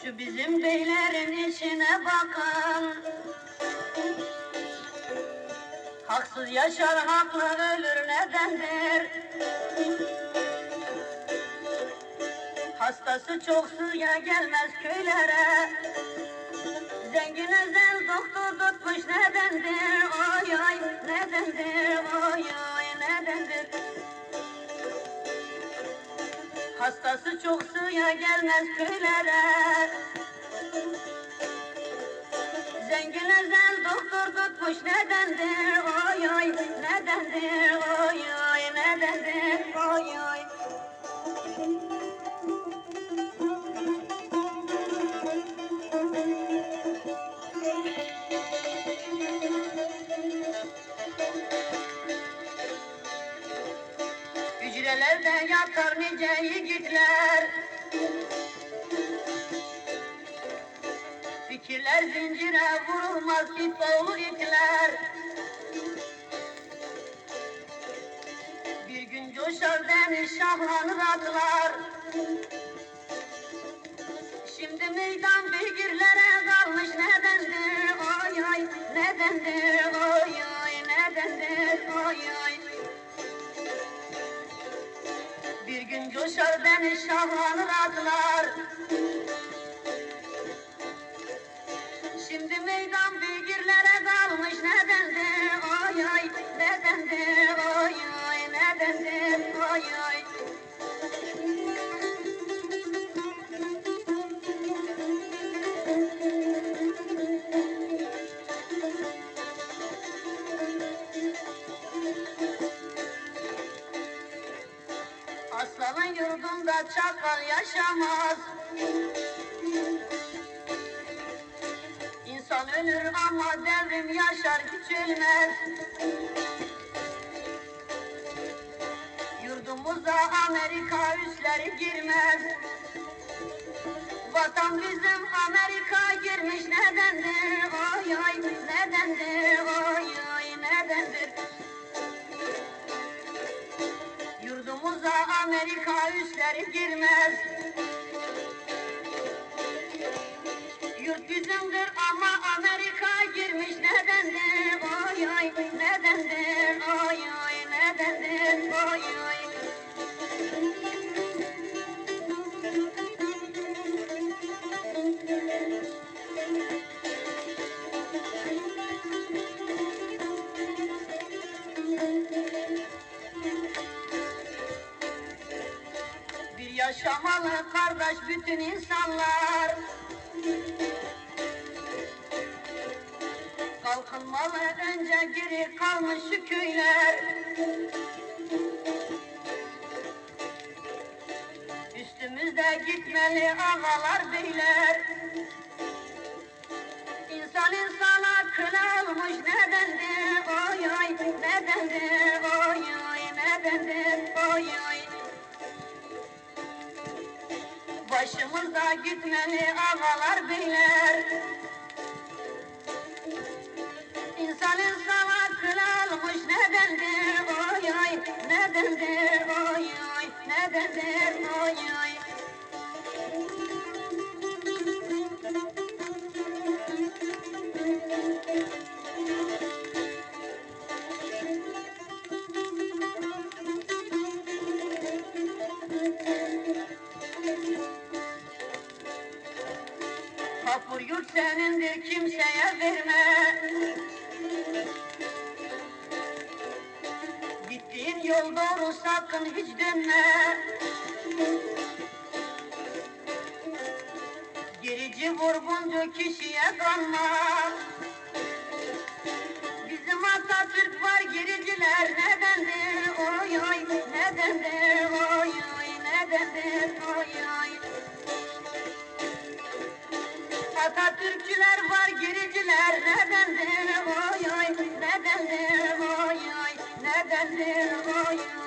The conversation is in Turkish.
Şu bizim beylerin içine bakın, haksız yaşar haklı ölür nedendir? Hastası çok suya gelmez köylere, zengin özel doktor tutmuş nedendir? Oy oy nedendir? Oy oy nedendir? Hastası çok suya gelmez köylere, zengin özel doktor tutmuş nedendir? Oy oy nedendir? Oy oy nedendir? Oy oy. Hücrelerde yatar nice yiğitler, fikirler zincire vurulmaz ip oğlu itler. Bir gün coşar deniz şahlanır atlar, şimdi meydan beygirlere kalmış nedendir? Oy oy nedendir? Oy oy nedendir? Oy oy. Bir gün coşar deniz şahlanır atlar, şimdi meydan beygirlere kalmış nedendir? Oy oy nedendir? Oy oy nedendir? Oy oy. Aslanın yurdunda çakal yaşamaz, İnsan ölür ama devrim yaşar hiç ölmez. Yurdumuza Amerika üsleri girmez, vatan bizim Amerika girmiş nedendir? Oy oy nedendir? Oy oy nedendir? Yurdumuza Amerika üsleri girmez, yurt bizimdir ama Amerika girmiş nedendir? Oy oy nedendir? Oy oy nedendir? Oy oy. Bir yaşamalı kardeş bütün insanlar, kalkınmalı önce geri kalmış şu köyler. Üstümüzde gitmeli ağalar beyler, İnsan insana köle olmuş nedendir? Oy oy nedendir? Oy oy nedendir? Oy oy. Başımızda gitmeli ağalar beyler, İnsan insana köle olmuş nedendir? Oy oy nedendir? Oy oy nedendir? Oy oy. Kapur yurt senindir kimseye verme, gittiğin yol doğru sakın hiç dönme. Gerici vurguncu kişiye kanma, bizim Atatürk var gericiler nedendir? Oy oy nedendir? Oy oy nedendir? Oy oy. Atatürkçüler var gericiler nedendir? Oy oy nedendir? Oy oy nedendir? Oy oy.